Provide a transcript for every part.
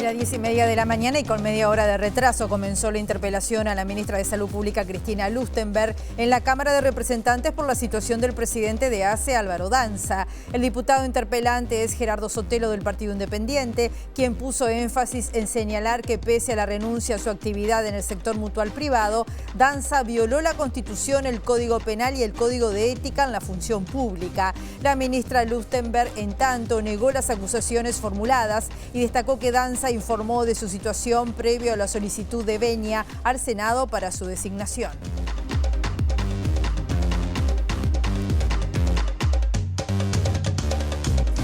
las 10:30 de la mañana y con media hora de retraso comenzó la interpelación a la ministra de Salud Pública, Cristina Lusttenberg, en la Cámara de Representantes por la situación del presidente de ACE, Álvaro Danza. El diputado interpelante es Gerardo Sotelo, del Partido Independiente, quien puso énfasis en señalar que pese a la renuncia a su actividad en el sector mutual privado, Danza violó la Constitución, el Código Penal y el Código de Ética en la función pública. La ministra Lusttenberg, en tanto, negó las acusaciones formuladas y destacó que Danza informó de su situación previo a la solicitud de venia al Senado para su designación.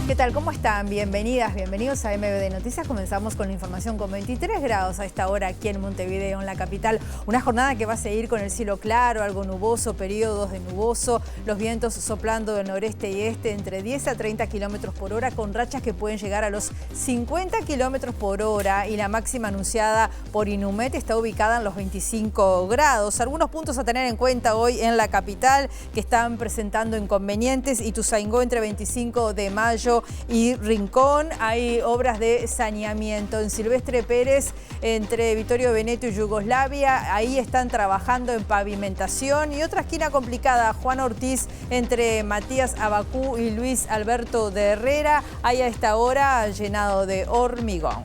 ¿Qué tal? ¿Cómo están? Bienvenidas, bienvenidos a MBD Noticias. Comenzamos con la información con 23 grados a esta hora aquí en Montevideo, en la capital. Una jornada que va a seguir con el cielo claro, algo nuboso, periodos de nuboso, los vientos soplando del noreste y este entre 10 a 30 kilómetros por hora, con rachas que pueden llegar a los 50 kilómetros por hora, y la máxima anunciada por Inumet está ubicada en los 25 grados. Algunos puntos a tener en cuenta hoy en la capital que están presentando inconvenientes: Ituzaingó entre 25 de mayo y Rincón. Hay obras de saneamiento. En Silvestre Pérez, entre Vittorio Veneto y Yugoslavia, ahí están trabajando en pavimentación. Y otra esquina complicada, Juan Ortiz, entre Matías Abacú y Luis Alberto de Herrera, hay a esta hora llenado de hormigón.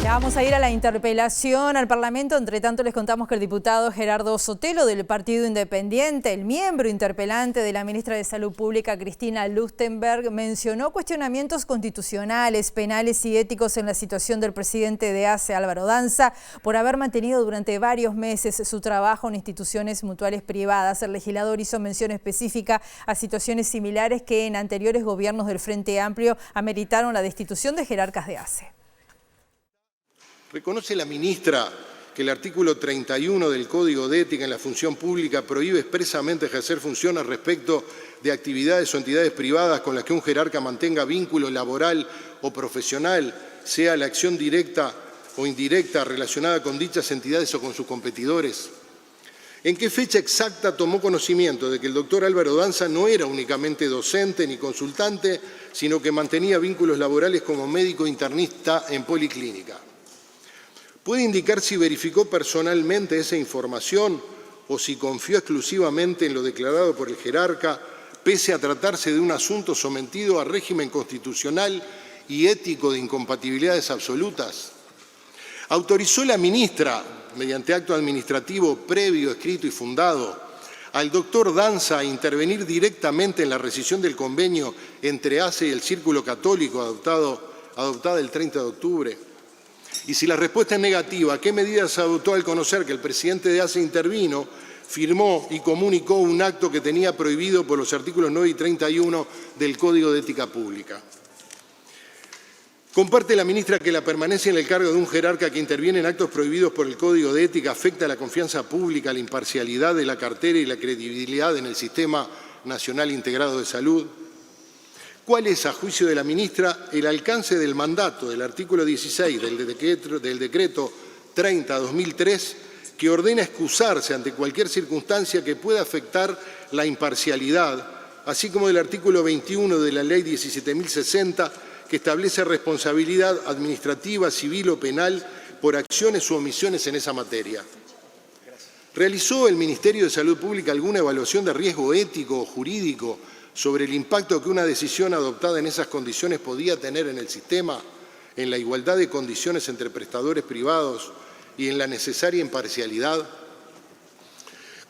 Vamos a ir a la interpelación al Parlamento. Entre tanto, les contamos que el diputado Gerardo Sotelo, del Partido Independiente, el miembro interpelante de la ministra de Salud Pública, Cristina Lusttenberg, mencionó cuestionamientos constitucionales, penales y éticos en la situación del presidente de ACE, Álvaro Danza, por haber mantenido durante varios meses su trabajo en instituciones mutuales privadas. El legislador hizo mención específica a situaciones similares que en anteriores gobiernos del Frente Amplio ameritaron la destitución de jerarcas de ACE. ¿Reconoce la ministra que el artículo 31 del Código de Ética en la Función Pública prohíbe expresamente ejercer funciones respecto de actividades o entidades privadas con las que un jerarca mantenga vínculo laboral o profesional, sea la acción directa o indirecta relacionada con dichas entidades o con sus competidores? ¿En qué fecha exacta tomó conocimiento de que el doctor Álvaro Danza no era únicamente docente ni consultante, sino que mantenía vínculos laborales como médico internista en policlínica? ¿Puede indicar si verificó personalmente esa información o si confió exclusivamente en lo declarado por el jerarca, pese a tratarse de un asunto sometido a régimen constitucional y ético de incompatibilidades absolutas? ¿Autorizó la ministra, mediante acto administrativo previo, escrito y fundado, al doctor Danza a intervenir directamente en la rescisión del convenio entre ACE y el Círculo Católico adoptada el 30 de octubre? Y si la respuesta es negativa, ¿qué medidas adoptó al conocer que el presidente de ACE intervino, firmó y comunicó un acto que tenía prohibido por los artículos 9 y 31 del Código de Ética Pública? ¿Comparte la ministra que la permanencia en el cargo de un jerarca que interviene en actos prohibidos por el Código de Ética afecta a la confianza pública, la imparcialidad de la cartera y la credibilidad en el Sistema Nacional Integrado de Salud? ¿Cuál es, a juicio de la ministra, el alcance del mandato del artículo 16 del decreto 30/2003 que ordena excusarse ante cualquier circunstancia que pueda afectar la imparcialidad, así como del artículo 21 de la Ley 17.060 que establece responsabilidad administrativa, civil o penal por acciones u omisiones en esa materia? ¿Realizó el Ministerio de Salud Pública alguna evaluación de riesgo ético o jurídico sobre el impacto que una decisión adoptada en esas condiciones podía tener en el sistema, en la igualdad de condiciones entre prestadores privados y en la necesaria imparcialidad?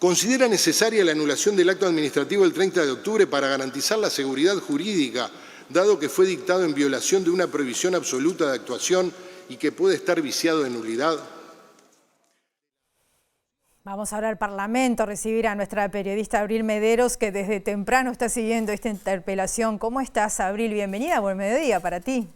¿Considera necesaria la anulación del acto administrativo del 30 de octubre para garantizar la seguridad jurídica, dado que fue dictado en violación de una prohibición absoluta de actuación y que puede estar viciado de nulidad? Vamos ahora al Parlamento a recibir a nuestra periodista Abril Mederos, que desde temprano está siguiendo esta interpelación. ¿Cómo estás, Abril? Bienvenida, buen mediodía para ti.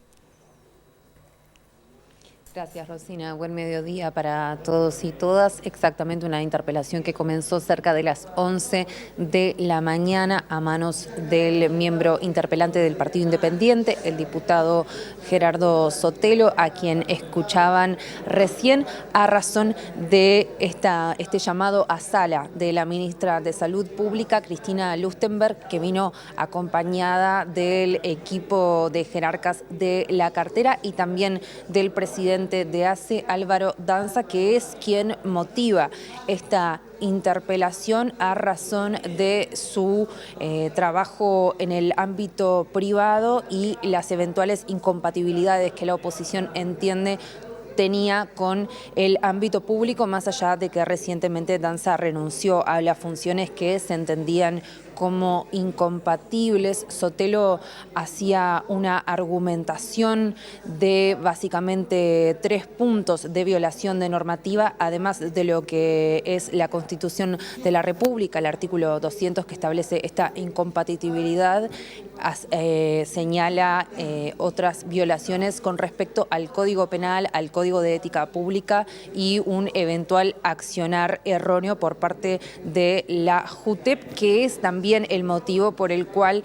Gracias, Rosina. Buen mediodía para todos y todas. Exactamente una interpelación que comenzó cerca de las 11 de la mañana a manos del miembro interpelante del Partido Independiente, el diputado Gerardo Sotelo, a quien escuchaban recién a razón de este llamado a sala de la ministra de Salud Pública, Cristina Lustenberg, que vino acompañada del equipo de jerarcas de la cartera y también del presidente de ACE, Álvaro Danza, que es quien motiva esta interpelación a razón de su trabajo en el ámbito privado y las eventuales incompatibilidades que la oposición entiende tenía con el ámbito público, más allá de que recientemente Danza renunció a las funciones que se entendían como incompatibles. Sotelo hacía una argumentación de básicamente 3 puntos de violación de normativa, además de lo que es la Constitución de la República, el artículo 200 que establece esta incompatibilidad, señala otras violaciones con respecto al Código Penal, al Código de Ética Pública y un eventual accionar erróneo por parte de la JUTEP, que es también el motivo por el cual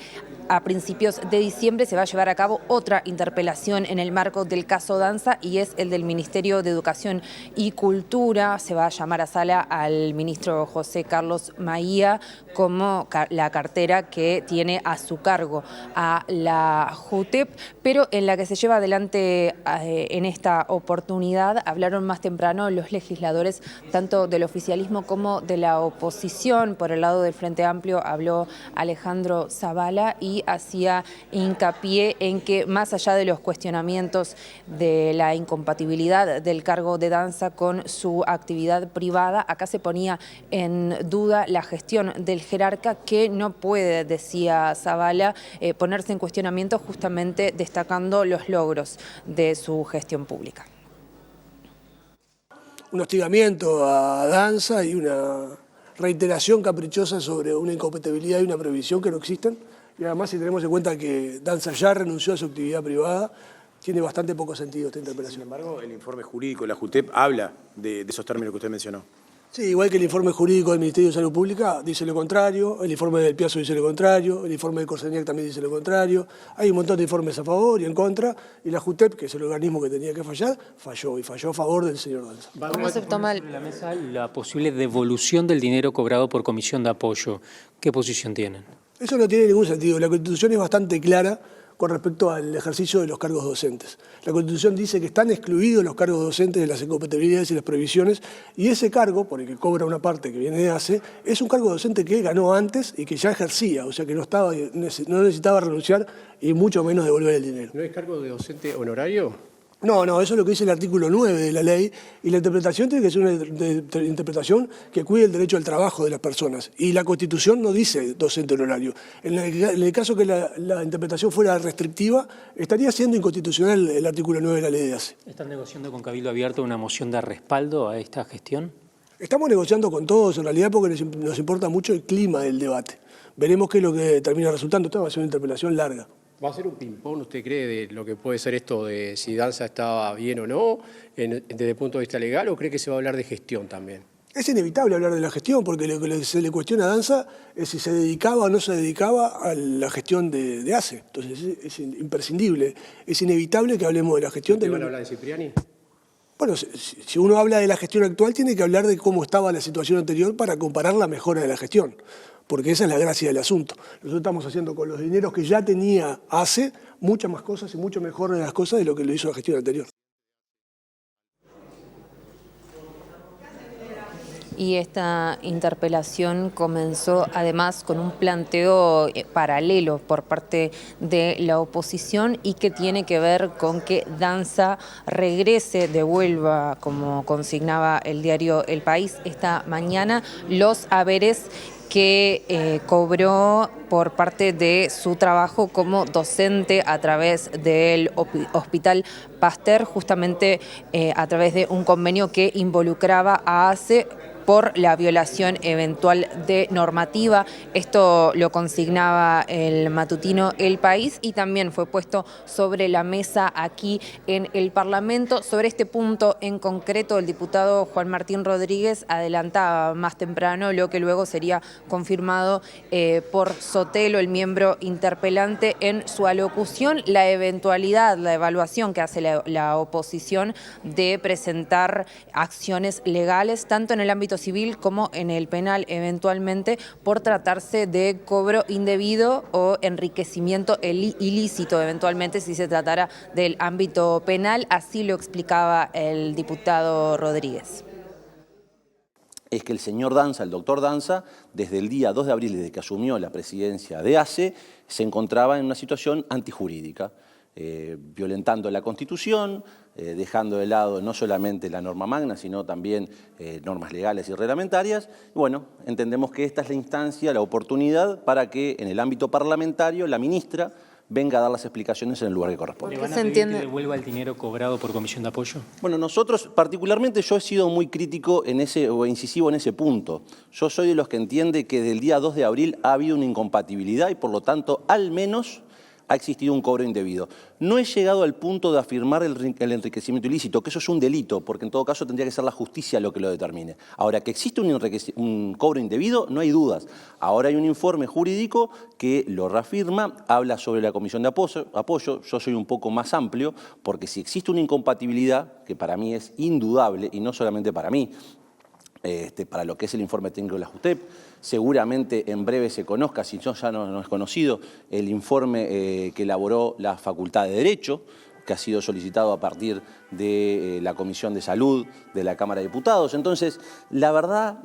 a principios de diciembre se va a llevar a cabo otra interpelación en el marco del caso Danza, y es el del Ministerio de Educación y Cultura. Se va a llamar a sala al ministro José Carlos Maía como la cartera que tiene a su cargo a la JUTEP, pero en la que se lleva adelante en esta oportunidad hablaron más temprano los legisladores tanto del oficialismo como de la oposición. Por el lado del Frente Amplio habló Alejandro Zavala y hacía hincapié en que más allá de los cuestionamientos de la incompatibilidad del cargo de Danza con su actividad privada, acá se ponía en duda la gestión del jerarca, que no puede, decía Zavala, ponerse en cuestionamiento, justamente destacando los logros de su gestión pública. Un hostigamiento a Danza y una reiteración caprichosa sobre una incompatibilidad y una prohibición que no existen. Y además, si tenemos en cuenta que Danza ya renunció a su actividad privada, tiene bastante poco sentido esta interpelación. Sin embargo, el informe jurídico de la JUTEP habla de esos términos que usted mencionó. Sí, igual que el informe jurídico del Ministerio de Salud Pública dice lo contrario, el informe del Piazzo dice lo contrario, el informe de Corseniac también dice lo contrario. Hay un montón de informes a favor y en contra, y la JUTEP, que es el organismo que tenía que fallar, falló, y falló a favor del señor Danza. ¿Cómo se toma sobre la mesa la posible devolución del dinero cobrado por comisión de apoyo? ¿Qué posición tienen? Eso no tiene ningún sentido. La Constitución es bastante clara con respecto al ejercicio de los cargos docentes. La Constitución dice que están excluidos los cargos docentes de las incompatibilidades y las prohibiciones, y ese cargo, por el que cobra una parte que viene de ACE, es un cargo docente que ganó antes y que ya ejercía, o sea que no necesitaba renunciar y mucho menos devolver el dinero. ¿No es cargo de docente honorario? No, eso es lo que dice el artículo 9 de la ley, y la interpretación tiene que ser una interpretación que cuide el derecho al trabajo de las personas. Y la Constitución no dice docente honorario. En el caso que la interpretación fuera restrictiva, estaría siendo inconstitucional el artículo 9 de la ley de ACE. ¿Están negociando con Cabildo Abierto una moción de respaldo a esta gestión? Estamos negociando con todos, en realidad, porque nos importa mucho el clima del debate. Veremos qué es lo que termina resultando. Esta va a ser una interpelación larga. ¿Va a ser un ping-pong, usted cree, de lo que puede ser esto de si Danza estaba bien o no, desde el punto de vista legal, o cree que se va a hablar de gestión también? Es inevitable hablar de la gestión, porque lo que se le cuestiona a Danza es si se dedicaba o no se dedicaba a la gestión de ACE. Entonces es imprescindible, es inevitable que hablemos de la gestión. ¿Usted van a hablar de Cipriani? Bueno, si uno habla de la gestión actual, tiene que hablar de cómo estaba la situación anterior para comparar la mejora de la gestión, porque esa es la gracia del asunto. Nosotros estamos haciendo con los dineros que ya tenía ACE muchas más cosas y mucho mejor de las cosas de lo que lo hizo la gestión anterior. Y esta interpelación comenzó además con un planteo paralelo por parte de la oposición y que tiene que ver con que Danza regrese, devuelva, como consignaba el diario El País esta mañana, los haberes que cobró por parte de su trabajo como docente a través del Hospital Pasteur, justamente a través de un convenio que involucraba a ACE por la violación eventual de normativa. Esto lo consignaba el matutino El País y también fue puesto sobre la mesa aquí en el Parlamento. Sobre este punto en concreto, el diputado Juan Martín Rodríguez adelantaba más temprano lo que luego sería confirmado por Sotelo, el miembro interpelante, en su alocución, la eventualidad, la evaluación que hace la oposición de presentar acciones legales, tanto en el ámbito civil como en el penal, eventualmente por tratarse de cobro indebido o enriquecimiento ilícito, eventualmente si se tratara del ámbito penal. Así lo explicaba el diputado Rodríguez. Es que el señor Danza, el doctor Danza, desde el día 2 de abril, desde que asumió la presidencia de ACE, se encontraba en una situación antijurídica, violentando la Constitución, dejando de lado no solamente la norma magna, sino también normas legales y reglamentarias. Y bueno, entendemos que esta es la instancia, la oportunidad para que en el ámbito parlamentario la ministra venga a dar las explicaciones en el lugar que corresponde. ¿Le van a pedir que devuelva el dinero cobrado por comisión de apoyo? Bueno, nosotros, particularmente yo he sido muy crítico o incisivo en ese punto. Yo soy de los que entiende que del día 2 de abril ha habido una incompatibilidad y por lo tanto, al menos, ha existido un cobro indebido. No he llegado al punto de afirmar el enriquecimiento ilícito, que eso es un delito, porque en todo caso tendría que ser la justicia lo que lo determine. Ahora, que existe un cobro indebido, no hay dudas. Ahora hay un informe jurídico que lo reafirma, habla sobre la comisión de apoyo. Yo soy un poco más amplio, porque si existe una incompatibilidad, que para mí es indudable, y no solamente para mí, para lo que es el informe técnico de la JUTEP, seguramente en breve se conozca, si no ya no es conocido, el informe que elaboró la Facultad de Derecho, que ha sido solicitado a partir de la Comisión de Salud de la Cámara de Diputados. Entonces, la verdad,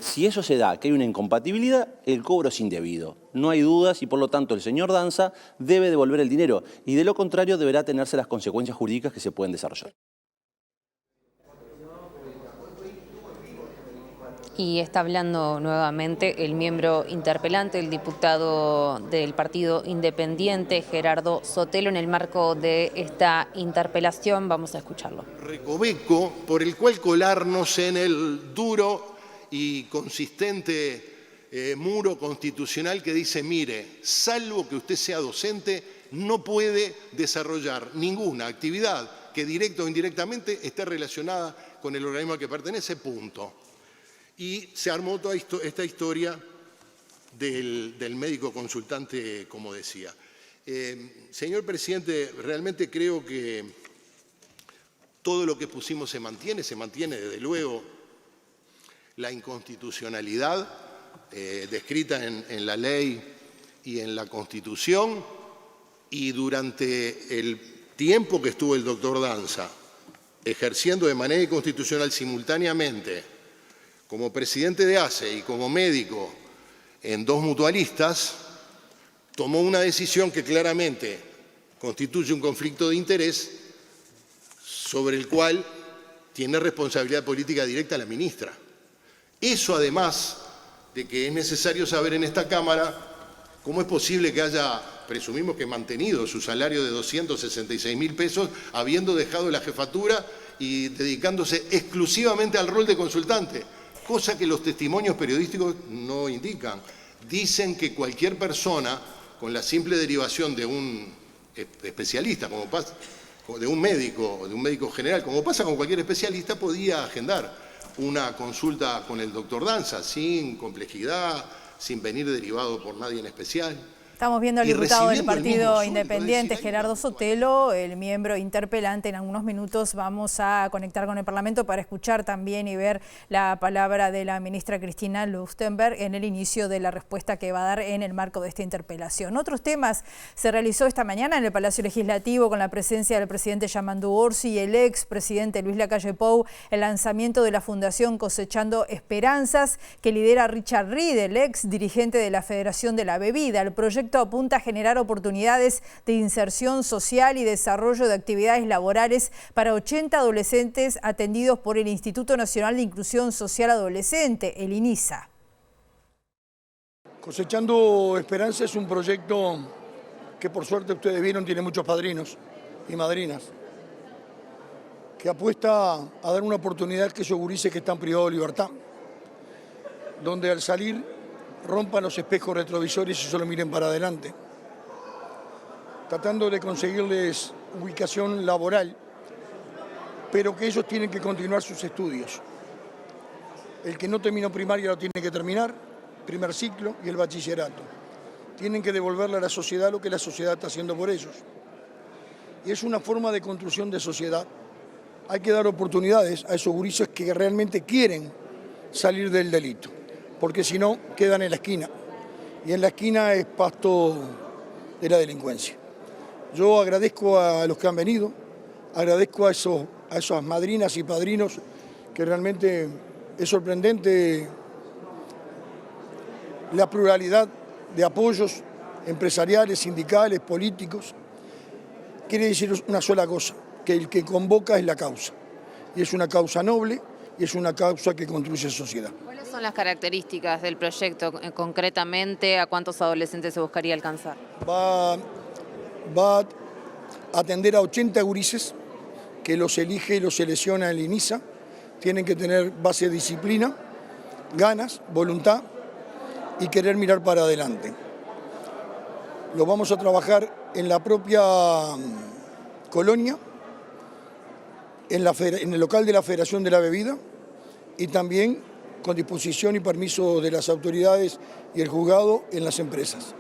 si eso se da, que hay una incompatibilidad, el cobro es indebido. No hay dudas y por lo tanto el señor Danza debe devolver el dinero y de lo contrario deberá tenerse las consecuencias jurídicas que se pueden desarrollar. Y está hablando nuevamente el miembro interpelante, el diputado del Partido Independiente, Gerardo Sotelo, en el marco de esta interpelación. Vamos a escucharlo. Recoveco por el cual colarnos en el duro y consistente muro constitucional que dice, mire, salvo que usted sea docente, no puede desarrollar ninguna actividad que directa o indirectamente esté relacionada con el organismo al que pertenece, punto. Y se armó toda esta historia del médico consultante, como decía. Señor presidente, realmente creo que todo lo que pusimos se mantiene desde luego la inconstitucionalidad descrita en la ley y en la Constitución, y durante el tiempo que estuvo el doctor Danza ejerciendo de manera inconstitucional simultáneamente como presidente de ACE y como médico en dos mutualistas, tomó una decisión que claramente constituye un conflicto de interés sobre el cual tiene responsabilidad política directa la ministra. Eso además de que es necesario saber en esta Cámara cómo es posible que haya, presumimos que mantenido su salario de 266.000 pesos, habiendo dejado la jefatura y dedicándose exclusivamente al rol de consultante. Cosa que los testimonios periodísticos no indican. Dicen que cualquier persona, con la simple derivación de un especialista, como pasa, de un médico general, como pasa con cualquier especialista, podía agendar una consulta con el doctor Danza, sin complejidad, sin venir derivado por nadie en especial. Estamos viendo al Y diputado del recibiendo el mismo Partido sueldo, Independiente, es decir, Gerardo Sotelo, el miembro interpelante. En algunos minutos vamos a conectar con el Parlamento para escuchar también y ver la palabra de la ministra Cristina Lustberg en el inicio de la respuesta que va a dar en el marco de esta interpelación. Otros temas se realizó esta mañana en el Palacio Legislativo con la presencia del presidente Yamandu Orsi y el expresidente Luis Lacalle Pou, el lanzamiento de la Fundación Cosechando Esperanzas que lidera Richard Ried, el ex dirigente de la Federación de la Bebida. El proyecto apunta a generar oportunidades de inserción social y desarrollo de actividades laborales para 80 adolescentes atendidos por el Instituto Nacional de Inclusión Social Adolescente, el INISA. Cosechando Esperanza es un proyecto que por suerte ustedes vieron tiene muchos padrinos y madrinas, que apuesta a dar una oportunidad a aquellos gurises que están privados de libertad, donde al salir rompan los espejos retrovisores y solo miren para adelante, tratando de conseguirles ubicación laboral, pero que ellos tienen que continuar sus estudios. El que no terminó primaria lo tiene que terminar, primer ciclo, y el bachillerato. Tienen que devolverle a la sociedad lo que la sociedad está haciendo por ellos. Y es una forma de construcción de sociedad. Hay que dar oportunidades a esos gurises que realmente quieren salir del delito, porque si no, quedan en la esquina. Y en la esquina es pasto de la delincuencia. Yo agradezco a los que han venido, agradezco a esas madrinas y padrinos, que realmente es sorprendente la pluralidad de apoyos empresariales, sindicales, políticos. Quiere decir una sola cosa, que el que convoca es la causa. Y es una causa noble y es una causa que construye sociedad. ¿Cuáles son las características del proyecto concretamente? ¿A cuántos adolescentes se buscaría alcanzar? Va a atender a 80 gurises que los elige y los selecciona el INISA. Tienen que tener base de disciplina, ganas, voluntad y querer mirar para adelante. Lo vamos a trabajar en la propia colonia, en el local de la Federación de la Bebida y también con disposición y permiso de las autoridades y el juzgado en las empresas.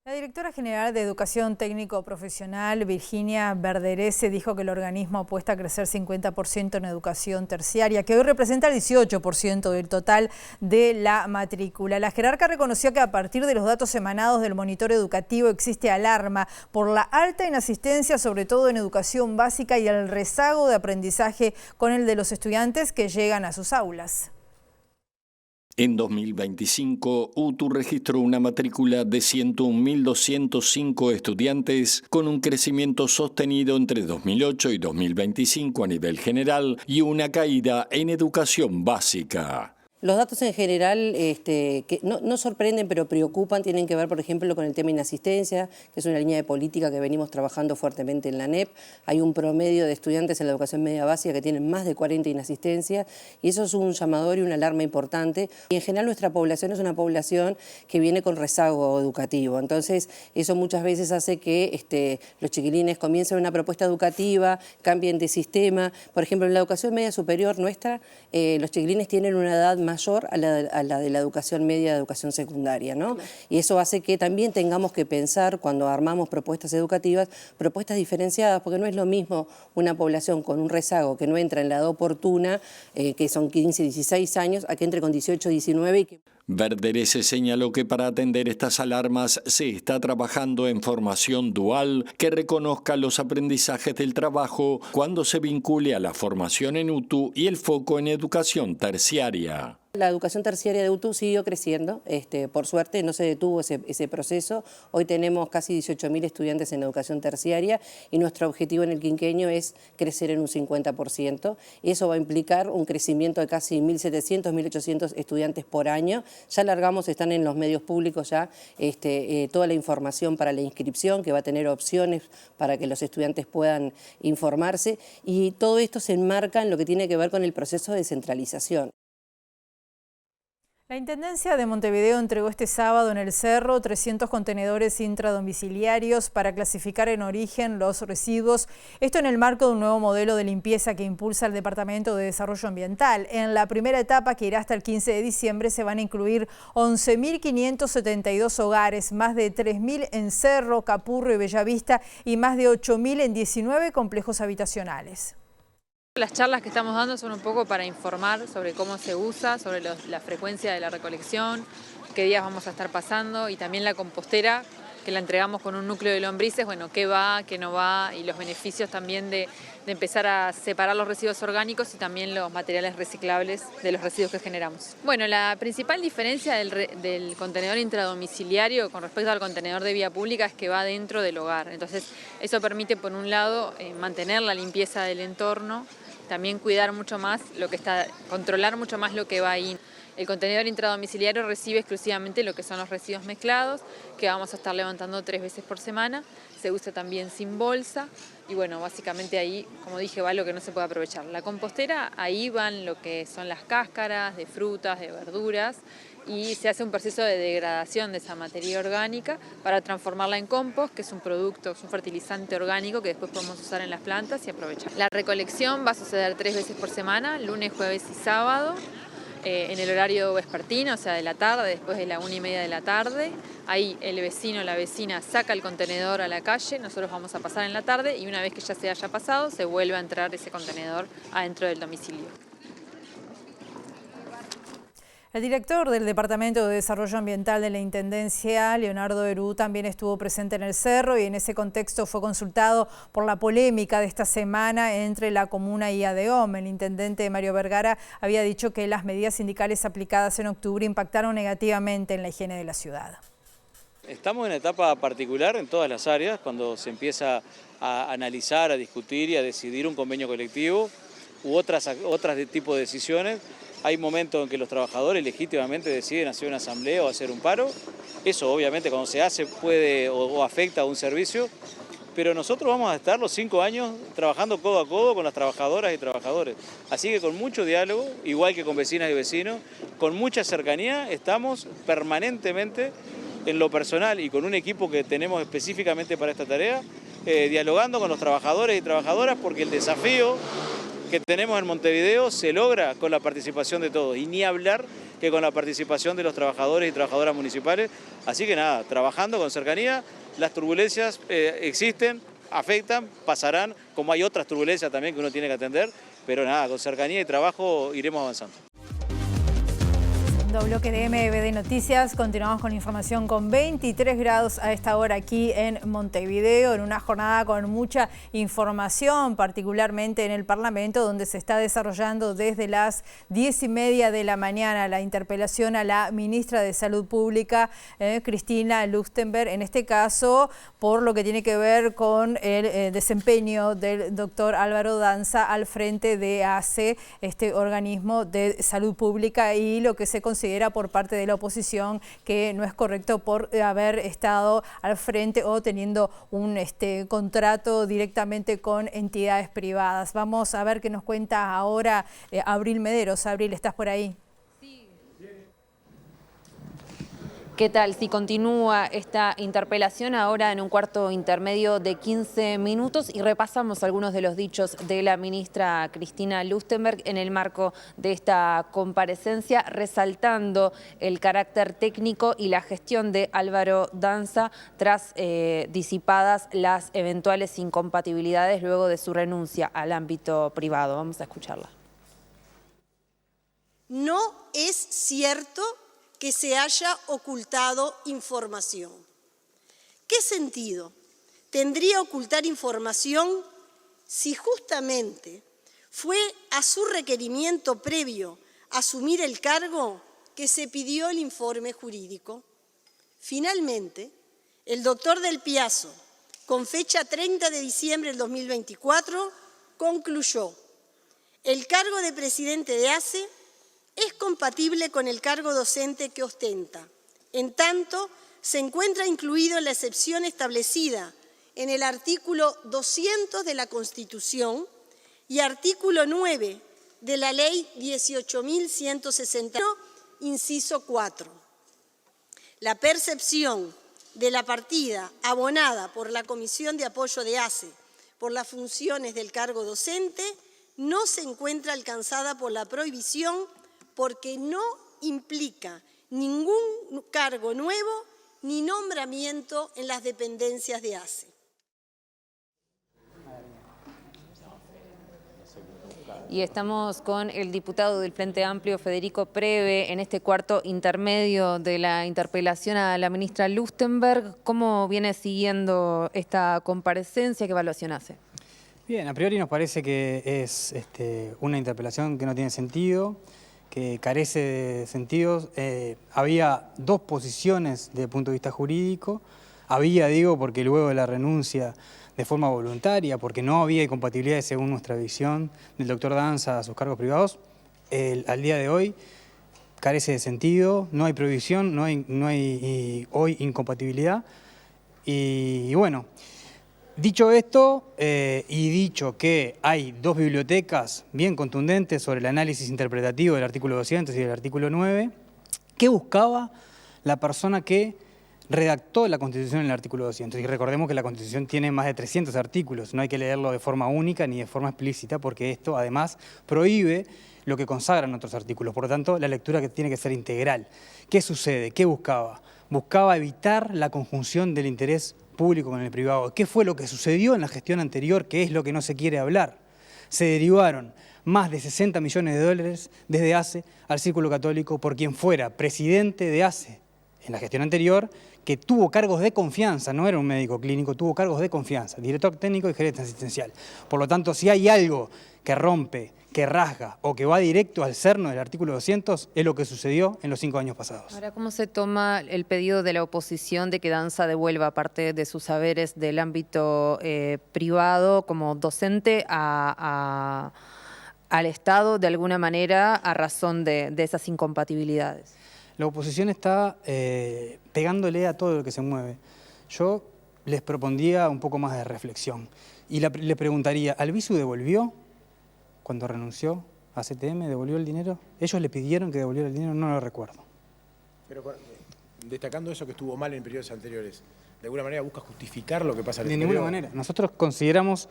La directora general de Educación Técnico Profesional, Virginia Verderese, dijo que el organismo apuesta a crecer 50% en educación terciaria, que hoy representa el 18% del total de la matrícula. La jerarca reconoció que a partir de los datos emanados del monitor educativo existe alarma por la alta inasistencia, sobre todo en educación básica, y el rezago de aprendizaje con el de los estudiantes que llegan a sus aulas. En 2025, UTU registró una matrícula de 101.205 estudiantes, con un crecimiento sostenido entre 2008 y 2025 a nivel general y una caída en educación básica. Los datos en general que no sorprenden, pero preocupan, tienen que ver, por ejemplo, con el tema inasistencia, que es una línea de política que venimos trabajando fuertemente en la ANEP. Hay un promedio de estudiantes en la educación media básica que tienen más de 40 inasistencias, y eso es un llamador y una alarma importante. Y en general nuestra población es una población que viene con rezago educativo, entonces eso muchas veces hace que los chiquilines comiencen una propuesta educativa, cambien de sistema. Por ejemplo, en la educación media superior nuestra, los chiquilines tienen una edad mayor a la de la educación media, de educación secundaria, ¿no? Claro. Y eso hace que también tengamos que pensar, cuando armamos propuestas educativas, propuestas diferenciadas, porque no es lo mismo una población con un rezago que no entra en la edad oportuna, que son 15, 16 años, a que entre con 18, 19 y que... Verderese señaló que para atender estas alarmas se está trabajando en formación dual que reconozca los aprendizajes del trabajo cuando se vincule a la formación en UTU y el foco en educación terciaria. La educación terciaria de UTU siguió creciendo, por suerte no se detuvo ese proceso. Hoy tenemos casi 18.000 estudiantes en educación terciaria y nuestro objetivo en el quinquenio es crecer en un 50%. Y eso va a implicar un crecimiento de casi 1.700, 1.800 estudiantes por año. Ya largamos, están en los medios públicos ya toda la información para la inscripción, que va a tener opciones para que los estudiantes puedan informarse, y todo esto se enmarca en lo que tiene que ver con el proceso de descentralización. La Intendencia de Montevideo entregó este sábado en el Cerro 300 contenedores intradomiciliarios para clasificar en origen los residuos, esto en el marco de un nuevo modelo de limpieza que impulsa el Departamento de Desarrollo Ambiental. En la primera etapa, que irá hasta el 15 de diciembre, se van a incluir 11.572 hogares, más de 3.000 en Cerro, Capurro y Bellavista y más de 8.000 en 19 complejos habitacionales. Las charlas que estamos dando son un poco para informar sobre cómo se usa, sobre la frecuencia de la recolección, qué días vamos a estar pasando, y también la compostera, que la entregamos con un núcleo de lombrices, bueno, qué va, qué no va, y los beneficios también de empezar a separar los residuos orgánicos y también los materiales reciclables de los residuos que generamos. Bueno, la principal diferencia del contenedor intradomiciliario con respecto al contenedor de vía pública es que va dentro del hogar. Entonces, eso permite, por un lado, mantener la limpieza del entorno, también cuidar mucho más controlar mucho más lo que va ahí. El contenedor intradomiciliario recibe exclusivamente lo que son los residuos mezclados, que vamos a estar levantando 3 veces por semana. Se usa también sin bolsa y bueno, básicamente ahí, como dije, va lo que no se puede aprovechar. La compostera, ahí van lo que son las cáscaras de frutas, de verduras, y se hace un proceso de degradación de esa materia orgánica para transformarla en compost, que es un producto, es un fertilizante orgánico que después podemos usar en las plantas y aprovechar. La recolección va a suceder 3 veces por semana, lunes, jueves y sábado, en el horario vespertino, o sea, de la tarde, después de la 1:30 de la tarde. Ahí el vecino o la vecina saca el contenedor a la calle, nosotros vamos a pasar en la tarde y una vez que ya se haya pasado, se vuelve a entrar ese contenedor adentro del domicilio. El director del Departamento de Desarrollo Ambiental de la Intendencia, Leonardo Herú, también estuvo presente en el Cerro y en ese contexto fue consultado por la polémica de esta semana entre la comuna y ADEOM. El intendente Mario Vergara había dicho que las medidas sindicales aplicadas en octubre impactaron negativamente en la higiene de la ciudad. Estamos en una etapa particular en todas las áreas, cuando se empieza a analizar, a discutir y a decidir un convenio colectivo u otras tipo de decisiones. Hay momentos en que los trabajadores legítimamente deciden hacer una asamblea o hacer un paro. Eso obviamente cuando se hace puede o afecta a un servicio, pero nosotros vamos a estar los 5 años trabajando codo a codo con las trabajadoras y trabajadores. Así que con mucho diálogo, igual que con vecinas y vecinos, con mucha cercanía, estamos permanentemente en lo personal y con un equipo que tenemos específicamente para esta tarea, dialogando con los trabajadores y trabajadoras, porque el desafío que tenemos en Montevideo se logra con la participación de todos, y ni hablar que con la participación de los trabajadores y trabajadoras municipales. Así que nada, trabajando con cercanía, las turbulencias existen, afectan, pasarán, como hay otras turbulencias también que uno tiene que atender, pero nada, con cercanía y trabajo iremos avanzando. Segundo bloque de MVD Noticias, continuamos con información con 23 grados a esta hora aquí en Montevideo, en una jornada con mucha información, particularmente en el Parlamento, donde se está desarrollando desde las 10:30 de la mañana la interpelación a la ministra de Salud Pública, Cristina Lustberg, en este caso por lo que tiene que ver con el desempeño del doctor Álvaro Danza al frente de ACE, este organismo de salud pública, y lo que se considera por parte de la oposición que no es correcto por haber estado al frente o teniendo un contrato directamente con entidades privadas. Vamos a ver qué nos cuenta ahora Abril Mederos. Abril, ¿estás por ahí? ¿Qué tal? Si continúa esta interpelación ahora en un cuarto intermedio de 15 minutos y repasamos algunos de los dichos de la ministra Cristina Lustberg en el marco de esta comparecencia, resaltando el carácter técnico y la gestión de Álvaro Danza tras disipadas las eventuales incompatibilidades luego de su renuncia al ámbito privado. Vamos a escucharla. No es cierto que se haya ocultado información. ¿Qué sentido tendría ocultar información si justamente fue a su requerimiento previo a asumir el cargo que se pidió el informe jurídico? Finalmente, el doctor Del Piazzo, con fecha 30 de diciembre del 2024, concluyó: el cargo de presidente de ACE es compatible con el cargo docente que ostenta, en tanto se encuentra incluido en la excepción establecida en el artículo 200 de la Constitución y artículo 9 de la Ley 18.161 inciso 4. La percepción de la partida abonada por la Comisión de Apoyo de ACE por las funciones del cargo docente no se encuentra alcanzada por la prohibición porque no implica ningún cargo nuevo ni nombramiento en las dependencias de ACE. Y estamos con el diputado del Frente Amplio, Federico Preve, en este cuarto intermedio de la interpelación a la ministra Lustenberg. ¿Cómo viene siguiendo esta comparecencia? ¿Qué evaluación hace? Bien, a priori nos parece que es una interpelación que no tiene sentido, que carece de sentidos. Había dos posiciones desde el punto de vista jurídico. Digo, porque luego de la renuncia de forma voluntaria, porque no había incompatibilidades según nuestra visión del doctor Danza a sus cargos privados, al día de hoy carece de sentido, no hay prohibición, no hay hoy incompatibilidad. Y bueno, dicho esto y dicho que hay dos bibliotecas bien contundentes sobre el análisis interpretativo del artículo 200 y del artículo 9, ¿qué buscaba la persona que redactó la Constitución en el artículo 200? Y recordemos que la Constitución tiene más de 300 artículos, no hay que leerlo de forma única ni de forma explícita, porque esto además prohíbe lo que consagran otros artículos. Por lo tanto, la lectura que tiene que ser integral. ¿Qué sucede? ¿Qué buscaba? Buscaba evitar la conjunción del interés público con el privado. ¿Qué fue lo que sucedió en la gestión anterior? ¿Qué es lo que no se quiere hablar? Se derivaron más de 60 millones de dólares desde ACE al Círculo Católico por quien fuera presidente de ACE en la gestión anterior, que tuvo cargos de confianza, no era un médico clínico, tuvo cargos de confianza, director técnico y gerente asistencial. Por lo tanto, si hay algo que rompe, que rasga o que va directo al cerno del artículo 200, es lo que sucedió en los 5 años pasados. Ahora, ¿cómo se toma el pedido de la oposición de que Danza devuelva parte de sus saberes del ámbito privado como docente al Estado de alguna manera a razón de esas incompatibilidades? La oposición está pegándole a todo lo que se mueve. Yo les propondría un poco más de reflexión y le preguntaría, ¿Albizu devolvió cuando renunció a CTM? ¿Devolvió el dinero? ¿Ellos le pidieron que devolviera el dinero? No lo recuerdo. Pero destacando eso que estuvo mal en periodos anteriores, ¿de alguna manera busca justificar lo que pasa en este De periodo? ninguna manera. Nosotros consideramos...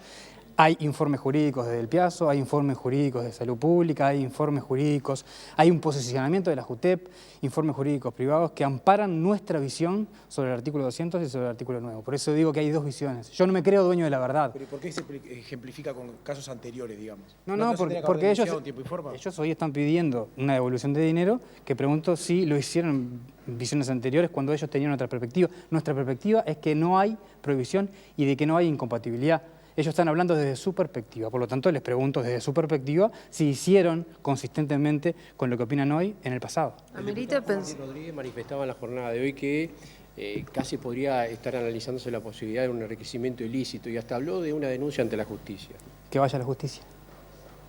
Hay informes jurídicos desde el Piazo, hay informes jurídicos de salud pública, hay informes jurídicos, hay un posicionamiento de la JUTEP, informes jurídicos privados que amparan nuestra visión sobre el artículo 200 y sobre el artículo 9. Por eso digo que hay dos visiones. Yo no me creo dueño de la verdad. ¿Pero por qué se ejemplifica con casos anteriores, digamos? Porque ellos hoy están pidiendo una devolución de dinero que pregunto si lo hicieron en visiones anteriores cuando ellos tenían otra perspectiva. Nuestra perspectiva es que no hay prohibición y de que no hay incompatibilidad. Ellos están hablando desde su perspectiva, por lo tanto les pregunto desde su perspectiva si hicieron consistentemente con lo que opinan hoy en el pasado. Rodríguez manifestaba en la jornada de hoy que casi podría estar analizándose la posibilidad de un enriquecimiento ilícito y hasta habló de una denuncia ante la justicia. Que vaya a la justicia.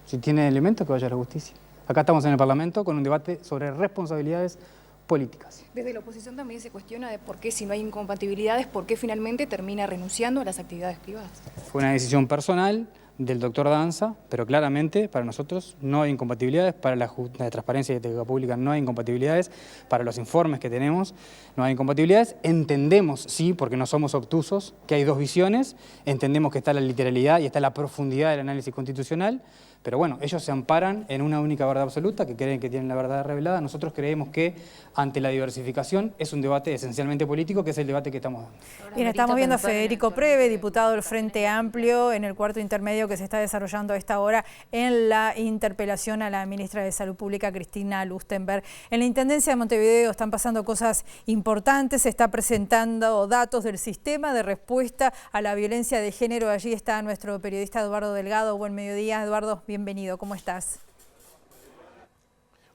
Si tiene elementos, que vaya a la justicia. Acá estamos en el Parlamento con un debate sobre responsabilidades políticas. Desde la oposición también se cuestiona de por qué, si no hay incompatibilidades, por qué finalmente termina renunciando a las actividades privadas. Fue una decisión personal del doctor Danza, pero claramente para nosotros no hay incompatibilidades, para la Junta de Transparencia y Ética Pública no hay incompatibilidades, para los informes que tenemos no hay incompatibilidades. Entendemos, sí, porque no somos obtusos, que hay dos visiones, entendemos que está la literalidad y está la profundidad del análisis constitucional, pero bueno, ellos se amparan en una única verdad absoluta, que creen que tienen la verdad revelada. Nosotros creemos que ante la diversificación es un debate esencialmente político, que es el debate que estamos dando. Bien, estamos viendo a Federico Preve, diputado del Frente Amplio, en el cuarto intermedio que se está desarrollando a esta hora en la interpelación a la ministra de Salud Pública, Cristina Lustenberg. En la Intendencia de Montevideo están pasando cosas importantes, se está presentando datos del sistema de respuesta a la violencia de género. Allí está nuestro periodista Eduardo Delgado. Buen mediodía, Eduardo. Bienvenido, ¿cómo estás?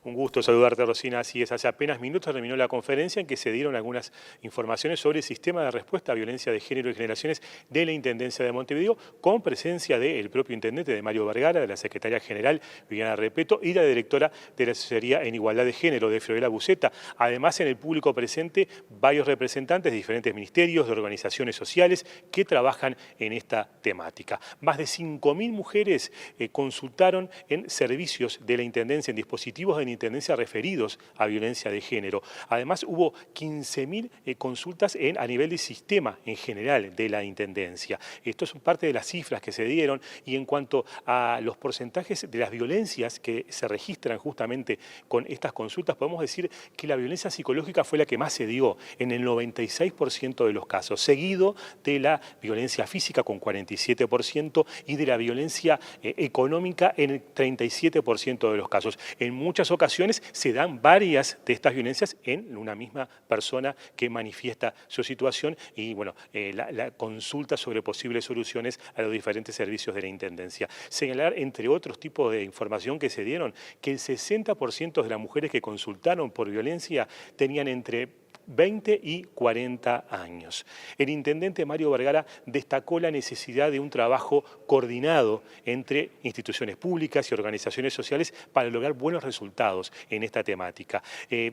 Un gusto saludarte, Rosina. Así es, hace apenas minutos terminó la conferencia en que se dieron algunas informaciones sobre el sistema de respuesta a violencia de género y generaciones de la Intendencia de Montevideo, con presencia del propio intendente, de Mario Vergara, de la secretaria general Viviana Repeto y la directora de la Asesoría en Igualdad de Género, de Fiorella Buceta. Además, en el público presente, varios representantes de diferentes ministerios, de organizaciones sociales que trabajan en esta temática. Más de 5.000 mujeres consultaron en servicios de la Intendencia, en dispositivos de de la Intendencia referidos a violencia de género. Además, hubo 15.000 consultas a nivel de sistema en general de la Intendencia. Esto es parte de las cifras que se dieron, y en cuanto a los porcentajes de las violencias que se registran justamente con estas consultas, podemos decir que la violencia psicológica fue la que más se dio en el 96% de los casos, seguido de la violencia física con 47% y de la violencia económica en el 37% de los casos. En muchas ocasiones se dan varias de estas violencias en una misma persona que manifiesta su situación, y bueno, la consulta sobre posibles soluciones a los diferentes servicios de la Intendencia. Señalar, entre otros tipos de información que se dieron, que el 60% de las mujeres que consultaron por violencia tenían entre 20 y 40 años. El intendente Mario Vergara destacó la necesidad de un trabajo coordinado entre instituciones públicas y organizaciones sociales para lograr buenos resultados en esta temática.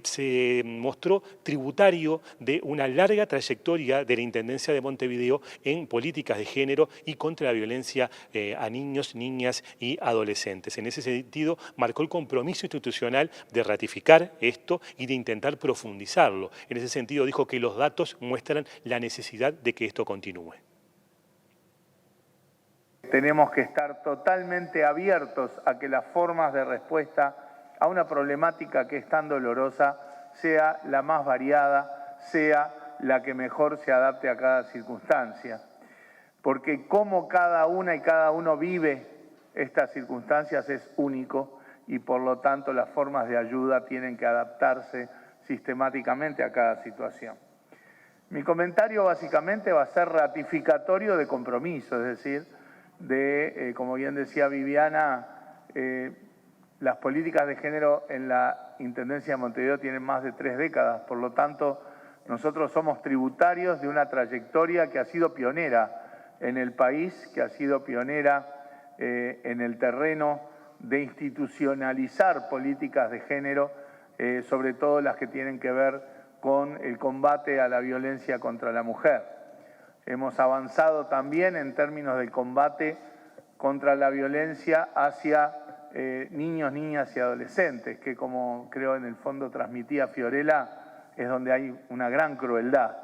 Se mostró tributario de una larga trayectoria de la Intendencia de Montevideo en políticas de género y contra la violencia a niños, niñas y adolescentes. En ese sentido, marcó el compromiso institucional de ratificar esto y de intentar profundizarlo. En ese sentido, dijo que los datos muestran la necesidad de que esto continúe. Tenemos que estar totalmente abiertos a que las formas de respuesta a una problemática que es tan dolorosa sea la más variada, sea la que mejor se adapte a cada circunstancia. Porque cómo cada una y cada uno vive estas circunstancias es único, y por lo tanto las formas de ayuda tienen que adaptarse sistemáticamente a cada situación. Mi comentario básicamente va a ser ratificatorio de compromiso, es decir, como bien decía Viviana, las políticas de género en la Intendencia de Montevideo tienen más de 3 décadas, por lo tanto nosotros somos tributarios de una trayectoria que ha sido pionera en el país, que ha sido pionera en el terreno de institucionalizar políticas de género, sobre todo las que tienen que ver con el combate a la violencia contra la mujer. Hemos avanzado también en términos del combate contra la violencia hacia niños, niñas y adolescentes, que como creo en el fondo transmitía Fiorella, es donde hay una gran crueldad,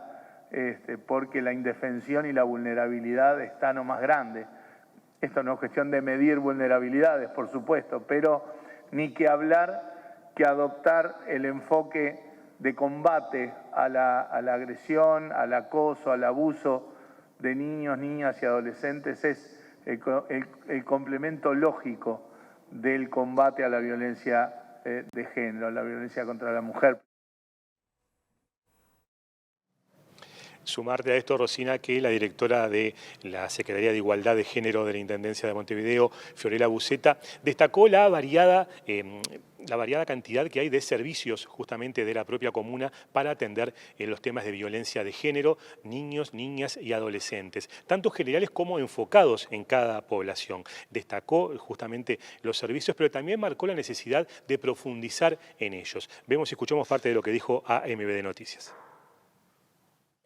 porque la indefensión y la vulnerabilidad está no más grande. Esto no es cuestión de medir vulnerabilidades, por supuesto, pero ni que hablar que adoptar el enfoque de combate a la agresión, al acoso, al abuso de niños, niñas y adolescentes es el complemento lógico del combate a la violencia de género, a la violencia contra la mujer. Sumarte a esto, Rosina, que la directora de la Secretaría de Igualdad de Género de la Intendencia de Montevideo, Fiorella Buceta, destacó la variada cantidad que hay de servicios justamente de la propia comuna para atender los temas de violencia de género, niños, niñas y adolescentes, tanto generales como enfocados en cada población. Destacó justamente los servicios, pero también marcó la necesidad de profundizar en ellos. Vemos y escuchamos parte de lo que dijo AMB Noticias.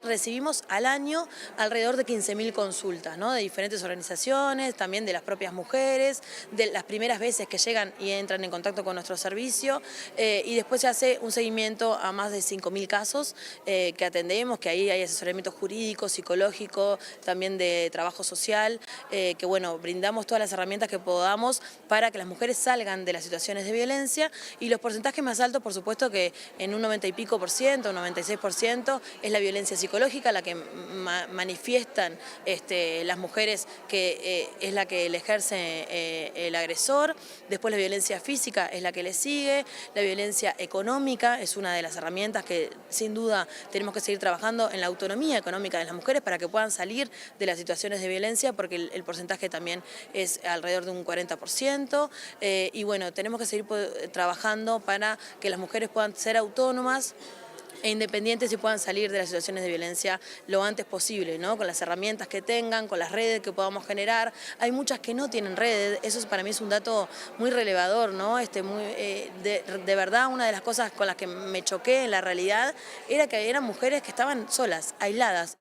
Recibimos al año alrededor de 15.000 consultas, ¿no? De diferentes organizaciones, también de las propias mujeres, de las primeras veces que llegan y entran en contacto con nuestro servicio, y después se hace un seguimiento a más de 5.000 casos que atendemos, que ahí hay asesoramiento jurídico, psicológico, también de trabajo social, que bueno, brindamos todas las herramientas que podamos para que las mujeres salgan de las situaciones de violencia, y los porcentajes más altos, por supuesto que en un 90 y pico por ciento, un 96%, es la violencia psicológica, la que manifiestan las mujeres, que es la que le ejerce el agresor. Después la violencia física es la que le sigue. La violencia económica es una de las herramientas que sin duda tenemos que seguir trabajando en la autonomía económica de las mujeres para que puedan salir de las situaciones de violencia, porque el porcentaje también es alrededor de un 40%. Y bueno, tenemos que seguir trabajando para que las mujeres puedan ser autónomas e independientes y puedan salir de las situaciones de violencia lo antes posible, ¿no? Con las herramientas que tengan, con las redes que podamos generar. Hay muchas que no tienen redes, eso para mí es un dato muy relevador, ¿no? De verdad, una de las cosas con las que me choqué en la realidad era que eran mujeres que estaban solas, aisladas.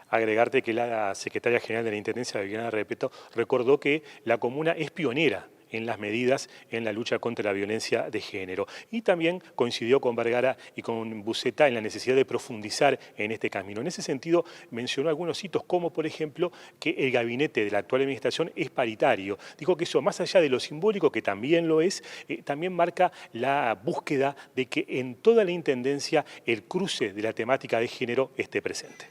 Agregarte que la secretaria general de la Intendencia, Viviana Repetto, recordó que la comuna es pionera en las medidas en la lucha contra la violencia de género. Y también coincidió con Vergara y con Buseta en la necesidad de profundizar en este camino. En ese sentido, mencionó algunos hitos, como por ejemplo que el gabinete de la actual administración es paritario. Dijo que eso, más allá de lo simbólico, que también lo es, también marca la búsqueda de que en toda la intendencia el cruce de la temática de género esté presente.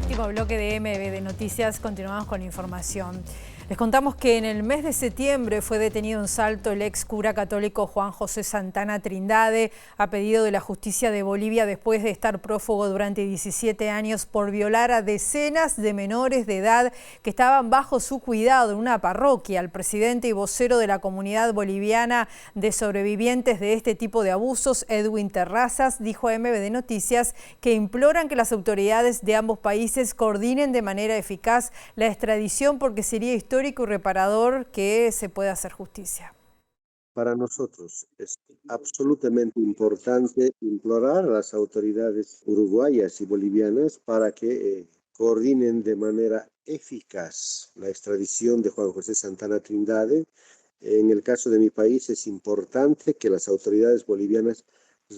Último bloque de MB de Noticias, continuamos con información. Les contamos que en el mes de septiembre fue detenido en Salto el ex cura católico Juan José Santana Trindade a pedido de la justicia de Bolivia después de estar prófugo durante 17 años por violar a decenas de menores de edad que estaban bajo su cuidado en una parroquia. El presidente y vocero de la comunidad boliviana de sobrevivientes de este tipo de abusos, Edwin Terrazas, dijo a MB de Noticias que imploran que las autoridades de ambos países coordinen de manera eficaz la extradición porque sería histórico y reparador que se pueda hacer justicia. Para nosotros es absolutamente importante implorar a las autoridades uruguayas y bolivianas para que coordinen de manera eficaz la extradición de Juan José Santana Trindade. En el caso de mi país es importante que las autoridades bolivianas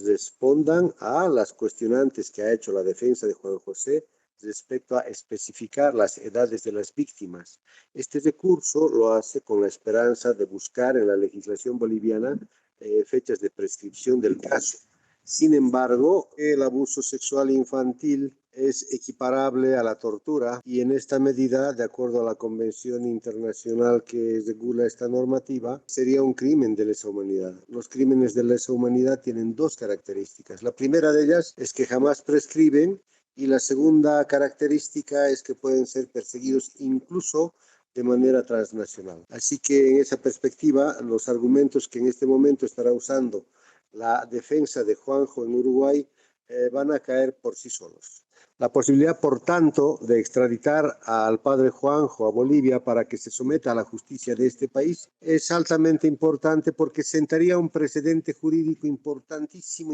respondan a las cuestionantes que ha hecho la defensa de Juan José respecto a especificar las edades de las víctimas. Este recurso lo hace con la esperanza de buscar en la legislación boliviana fechas de prescripción del caso. Sin embargo, el abuso sexual infantil es equiparable a la tortura y en esta medida, de acuerdo a la Convención Internacional que regula esta normativa, sería un crimen de lesa humanidad. Los crímenes de lesa humanidad tienen dos características. La primera de ellas es que jamás prescriben y la segunda característica es que pueden ser perseguidos incluso de manera transnacional. Así que en esa perspectiva, los argumentos que en este momento estará usando la defensa de Juanjo en Uruguay van a caer por sí solos. La posibilidad, por tanto, de extraditar al padre Juanjo a Bolivia para que se someta a la justicia de este país es altamente importante porque sentaría un precedente jurídico importantísimo.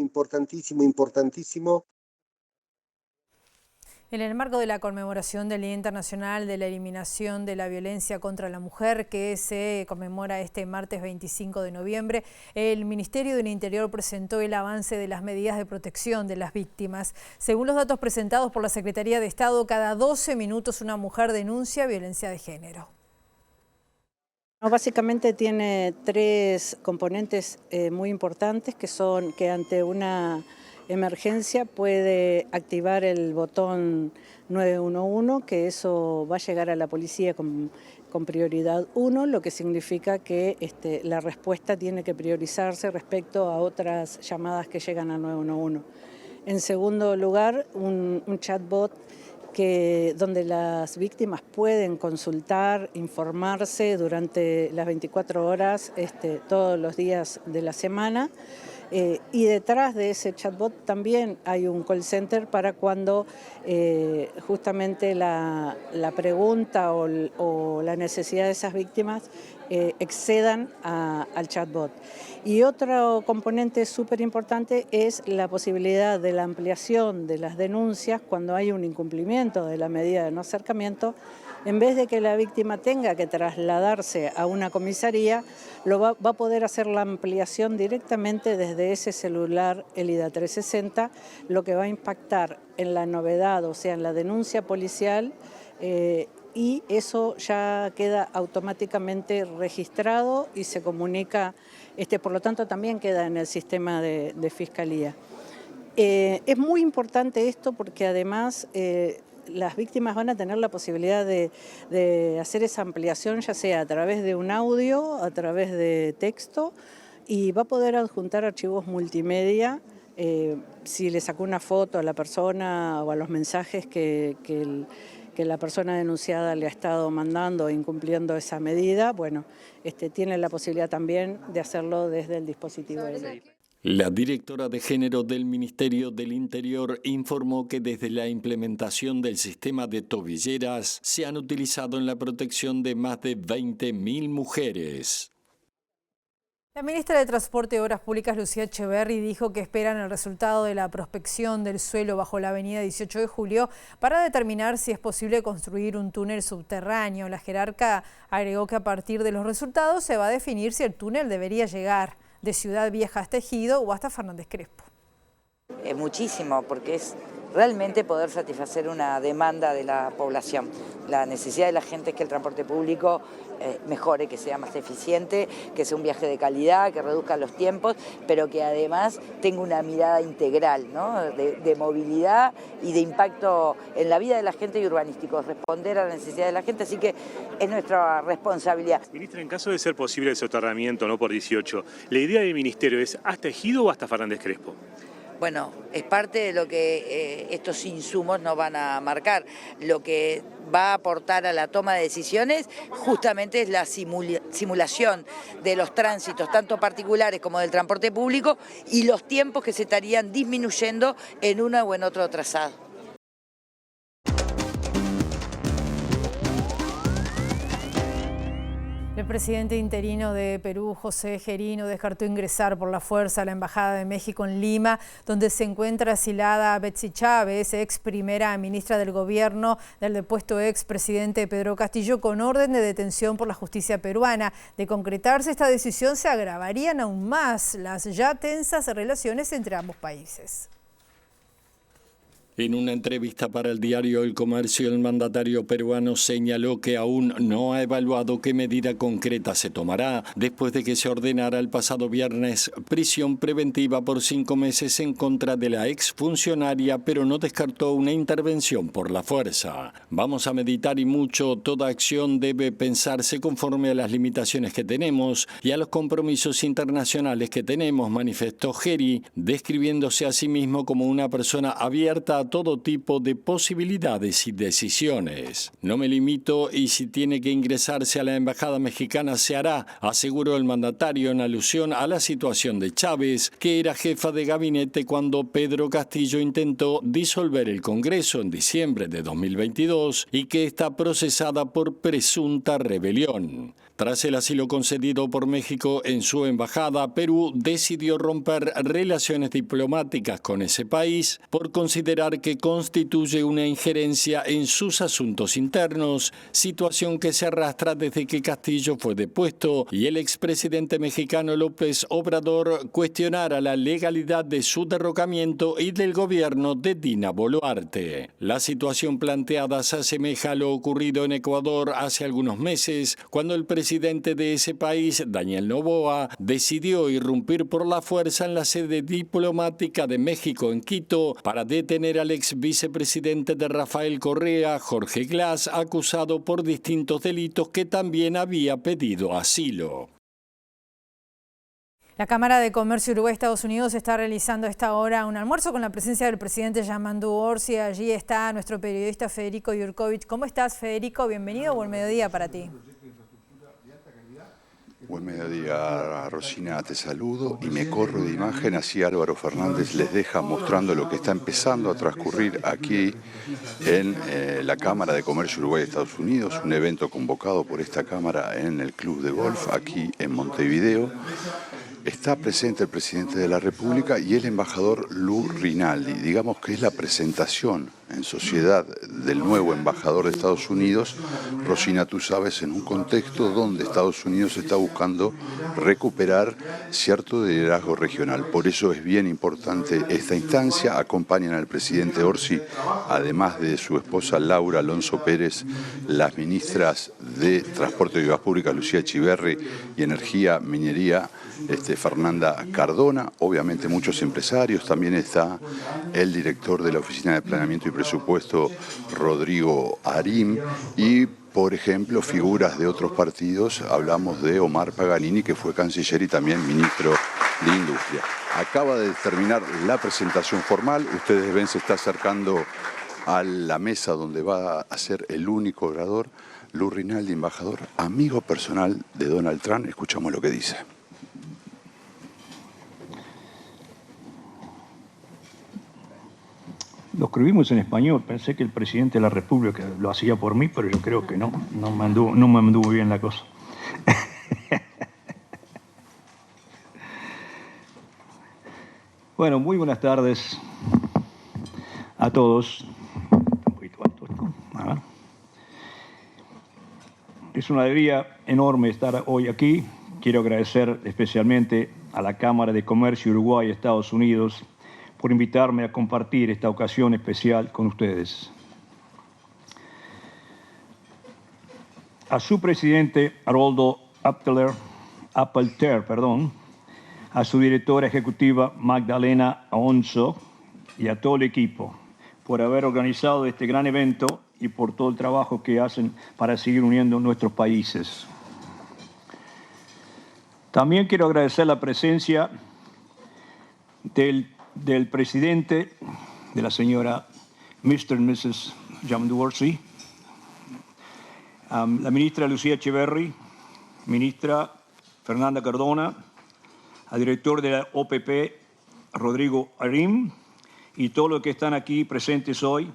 En el marco de la conmemoración del Día Internacional de la Eliminación de la Violencia contra la Mujer, que se conmemora este martes 25 de noviembre, el Ministerio del Interior presentó el avance de las medidas de protección de las víctimas. Según los datos presentados por la Secretaría de Estado, cada 12 minutos una mujer denuncia violencia de género. Básicamente tiene tres componentes muy importantes, que son que ante una emergencia puede activar el botón 911, que eso va a llegar a la policía con prioridad 1, lo que significa que la respuesta tiene que priorizarse respecto a otras llamadas que llegan a 911. En segundo lugar, un chatbot donde las víctimas pueden consultar, informarse durante las 24 horas, todos los días de la semana. Y detrás de ese chatbot también hay un call center para cuando justamente la pregunta o la necesidad de esas víctimas excedan al chatbot. Y otro componente súper importante es la posibilidad de la ampliación de las denuncias cuando hay un incumplimiento de la medida de no acercamiento. En vez de que la víctima tenga que trasladarse a una comisaría, va a poder hacer la ampliación directamente desde ese celular, el IDA 360, lo que va a impactar en la novedad, o sea, en la denuncia policial, y eso ya queda automáticamente registrado y se comunica, por lo tanto también queda en el sistema de fiscalía. Es muy importante esto porque además las víctimas van a tener la posibilidad de hacer esa ampliación, ya sea a través de un audio, a través de texto, y va a poder adjuntar archivos multimedia si le sacó una foto a la persona o a los mensajes que la persona denunciada le ha estado mandando o incumpliendo esa medida. Bueno, tiene la posibilidad también de hacerlo desde el dispositivo de ley. La directora de Género del Ministerio del Interior informó que desde la implementación del sistema de tobilleras se han utilizado en la protección de más de 20.000 mujeres. La ministra de Transporte y Obras Públicas, Lucía Echeverri, dijo que esperan el resultado de la prospección del suelo bajo la avenida 18 de Julio para determinar si es posible construir un túnel subterráneo. La jerarca agregó que a partir de los resultados se va a definir si el túnel debería llegar de Ciudad Vieja hasta Ejido o hasta Fernández Crespo. Muchísimo, porque es realmente poder satisfacer una demanda de la población. La necesidad de la gente es que el transporte público mejore, que sea más eficiente, que sea un viaje de calidad, que reduzca los tiempos, pero que además tenga una mirada integral, ¿no? de movilidad y de impacto en la vida de la gente y urbanístico, responder a la necesidad de la gente, así que es nuestra responsabilidad. Ministra, en caso de ser posible el soterramiento, no por 18, ¿la idea del Ministerio es hasta Ejido o hasta Fernández Crespo? Bueno, es parte de lo que estos insumos nos van a marcar. Lo que va a aportar a la toma de decisiones justamente es la simulación de los tránsitos, tanto particulares como del transporte público, y los tiempos que se estarían disminuyendo en uno o en otro trazado. El presidente interino de Perú, José Gerino, descartó ingresar por la fuerza a la Embajada de México en Lima, donde se encuentra asilada Betsy Chávez, ex primera ministra del gobierno del depuesto ex presidente Pedro Castillo, con orden de detención por la justicia peruana. De concretarse esta decisión, se agravarían aún más las ya tensas relaciones entre ambos países. En una entrevista para el diario El Comercio, el mandatario peruano señaló que aún no ha evaluado qué medida concreta se tomará después de que se ordenara el pasado viernes prisión preventiva por 5 meses en contra de la exfuncionaria, pero no descartó una intervención por la fuerza. Vamos a meditar y mucho, toda acción debe pensarse conforme a las limitaciones que tenemos y a los compromisos internacionales que tenemos, manifestó Geri, describiéndose a sí mismo como una persona abierta a todo tipo de posibilidades y decisiones. No me limito y si tiene que ingresarse a la embajada mexicana se hará, aseguró el mandatario en alusión a la situación de Chávez, que era jefa de gabinete cuando Pedro Castillo intentó disolver el Congreso en diciembre de 2022 y que está procesada por presunta rebelión. Tras el asilo concedido por México en su embajada, Perú decidió romper relaciones diplomáticas con ese país por considerar que constituye una injerencia en sus asuntos internos, situación que se arrastra desde que Castillo fue depuesto y el expresidente mexicano López Obrador cuestionara la legalidad de su derrocamiento y del gobierno de Dina Boluarte. La situación planteada se asemeja a lo ocurrido en Ecuador hace algunos meses, cuando el presidente de ese país, Daniel Noboa, decidió irrumpir por la fuerza en la sede diplomática de México en Quito para detener al ex vicepresidente de Rafael Correa, Jorge Glass, acusado por distintos delitos que también había pedido asilo. La Cámara de Comercio Uruguay-Estados Unidos está realizando a esta hora un almuerzo con la presencia del presidente Yamandu Orsi. Allí está nuestro periodista Federico Yurkovich. ¿Cómo estás, Federico? Bienvenido, buen mediodía para ti. Buen mediodía, Rosina, te saludo y me corro de imagen, así Álvaro Fernández les deja mostrando lo que está empezando a transcurrir aquí en la Cámara de Comercio Uruguay-Estados Unidos, un evento convocado por esta Cámara en el Club de Golf aquí en Montevideo. Está presente el presidente de la República y el embajador Lou Rinaldi. Digamos que es la presentación en sociedad del nuevo embajador de Estados Unidos, Rosina, tú sabes, en un contexto donde Estados Unidos está buscando recuperar cierto liderazgo regional. Por eso es bien importante esta instancia. Acompañan al presidente Orsi, además de su esposa Laura Alonso Pérez, las ministras de Transporte y Vías Públicas, Lucía Echeverri, y Energía, Minería, Fernanda Cardona, obviamente muchos empresarios, también está el director de la Oficina de Planeamiento y Presupuesto, Rodrigo Arim, y por ejemplo figuras de otros partidos, hablamos de Omar Paganini, que fue canciller y también ministro de Industria. Acaba de terminar la presentación formal, ustedes ven se está acercando a la mesa donde va a ser el único orador, Lou Rinaldi, embajador, amigo personal de Donald Trump. Escuchamos lo que dice. Lo escribimos en español, pensé que el presidente de la República lo hacía por mí, pero yo creo que no, no me anduvo bien la cosa. Bueno, muy buenas tardes a todos. Es una alegría enorme estar hoy aquí. Quiero agradecer especialmente a la Cámara de Comercio Uruguay-Estados Unidos por invitarme a compartir esta ocasión especial con ustedes. A su presidente, Haroldo Appelter, a su directora ejecutiva, Magdalena Alonso, y a todo el equipo por haber organizado este gran evento y por todo el trabajo que hacen para seguir uniendo nuestros países. También quiero agradecer la presencia del presidente, de la señora Mr. y Mrs. Jamandu-Orsi, la ministra Lucía Echeverri, ministra Fernanda Cardona, al director de la OPP, Rodrigo Arim, y todos los que están aquí presentes hoy.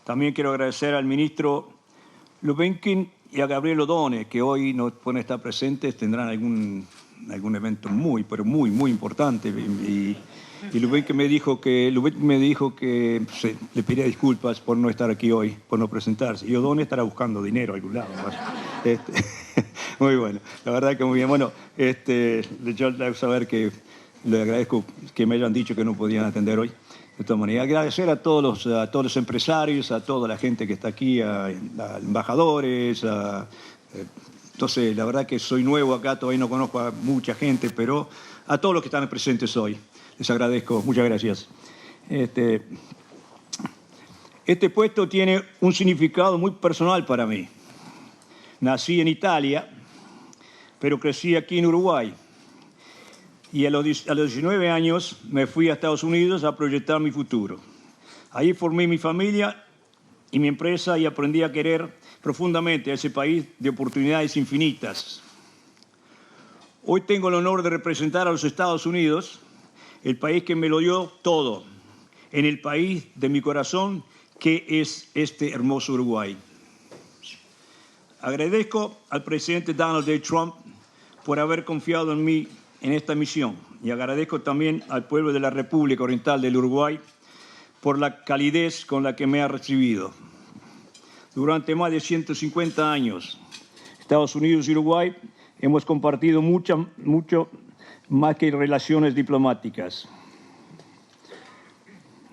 También quiero agradecer al ministro Lubinkin y a Gabriel Odone, que hoy no pueden estar presentes, tendrán algún evento muy importante. Y Lubinkin me dijo que le pediría disculpas por no estar aquí hoy, por no presentarse. Y Odone estará buscando dinero a algún lado. Muy bueno, la verdad que muy bien. Bueno, yo debo saber que le agradezco que me hayan dicho que no podían atender hoy. De todas maneras, agradecer a todos los empresarios, a toda la gente que está aquí, a embajadores, entonces la verdad que soy nuevo acá, todavía no conozco a mucha gente, pero a todos los que están presentes hoy, les agradezco, muchas gracias. Este puesto tiene un significado muy personal para mí. Nací en Italia, pero crecí aquí en Uruguay. Y a los 19 años me fui a Estados Unidos a proyectar mi futuro. Ahí formé mi familia y mi empresa y aprendí a querer profundamente a ese país de oportunidades infinitas. Hoy tengo el honor de representar a los Estados Unidos, el país que me lo dio todo, en el país de mi corazón, que es este hermoso Uruguay. Agradezco al presidente Donald J. Trump por haber confiado en mí en esta misión, y agradezco también al pueblo de la República Oriental del Uruguay por la calidez con la que me ha recibido. Durante más de 150 años, Estados Unidos y Uruguay hemos compartido mucho más que relaciones diplomáticas.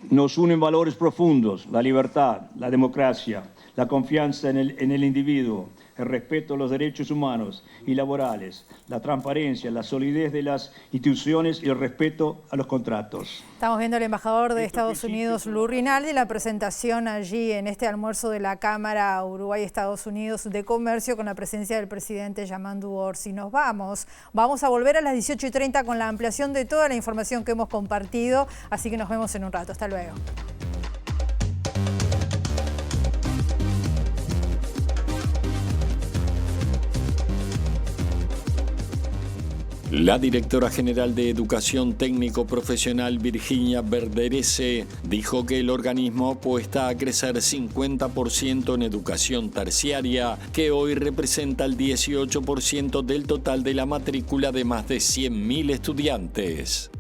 Nos unen valores profundos: la libertad, la democracia, la confianza en el individuo, el respeto a los derechos humanos y laborales, la transparencia, la solidez de las instituciones y el respeto a los contratos. Estamos viendo al embajador de Estados Unidos, Lou Rinaldi, la presentación allí en este almuerzo de la Cámara Uruguay-Estados Unidos de Comercio con la presencia del presidente Jamandu-Orsi. Nos vamos a volver a las 18:30 con la ampliación de toda la información que hemos compartido, así que nos vemos en un rato. Hasta luego. La directora general de Educación Técnico Profesional, Virginia Verderese, dijo que el organismo apuesta a crecer 50% en educación terciaria, que hoy representa el 18% del total de la matrícula de más de 100.000 estudiantes.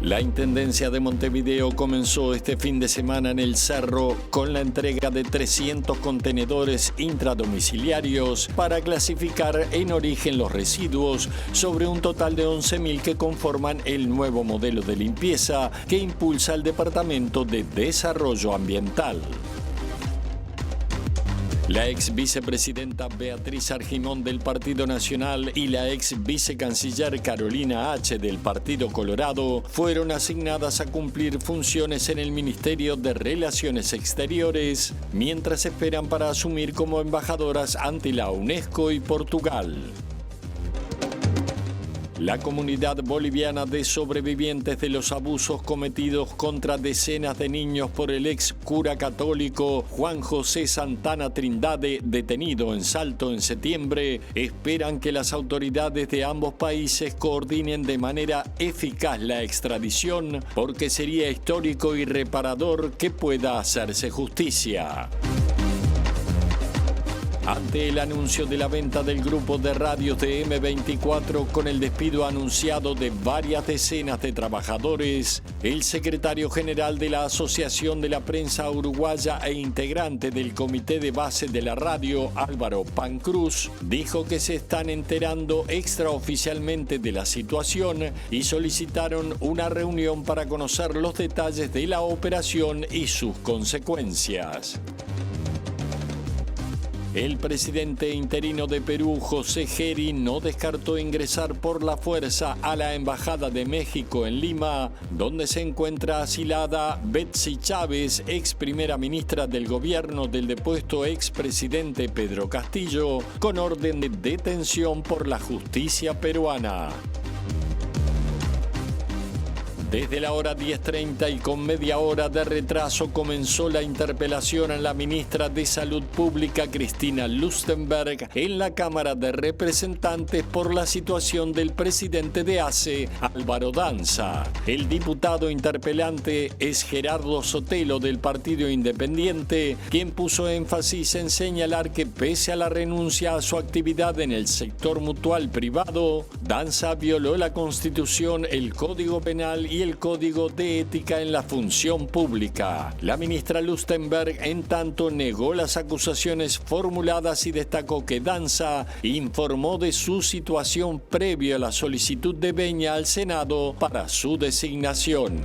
La Intendencia de Montevideo comenzó este fin de semana en el Cerro con la entrega de 300 contenedores intradomiciliarios para clasificar en origen los residuos sobre un total de 11.000 que conforman el nuevo modelo de limpieza que impulsa el Departamento de Desarrollo Ambiental. La ex vicepresidenta Beatriz Argimón del Partido Nacional y la ex vicecanciller Carolina H. del Partido Colorado fueron asignadas a cumplir funciones en el Ministerio de Relaciones Exteriores, mientras esperan para asumir como embajadoras ante la UNESCO y Portugal. La comunidad boliviana de sobrevivientes de los abusos cometidos contra decenas de niños por el ex cura católico Juan José Santana Trindade, detenido en Salto en septiembre, esperan que las autoridades de ambos países coordinen de manera eficaz la extradición, porque sería histórico y reparador que pueda hacerse justicia. Ante el anuncio de la venta del grupo de radios de M24 con el despido anunciado de varias decenas de trabajadores, el secretario general de la Asociación de la Prensa Uruguaya e integrante del Comité de Base de la Radio, Álvaro Pancruz, dijo que se están enterando extraoficialmente de la situación y solicitaron una reunión para conocer los detalles de la operación y sus consecuencias. El presidente interino de Perú, José Geri, no descartó ingresar por la fuerza a la Embajada de México en Lima, donde se encuentra asilada Betsy Chávez, ex primera ministra del gobierno del depuesto expresidente Pedro Castillo, con orden de detención por la justicia peruana. Desde la hora 10:30 y con media hora de retraso comenzó la interpelación a la ministra de Salud Pública, Cristina Lustenberg, en la Cámara de Representantes por la situación del presidente de ACE, Álvaro Danza. El diputado interpelante es Gerardo Sotelo, del Partido Independiente, quien puso énfasis en señalar que pese a la renuncia a su actividad en el sector mutual privado, Danza violó la Constitución, el Código Penal y el Código de Ética en la Función Pública. La ministra Lustenberg, en tanto, negó las acusaciones formuladas y destacó que Danza informó de su situación previo a la solicitud de venia al Senado para su designación.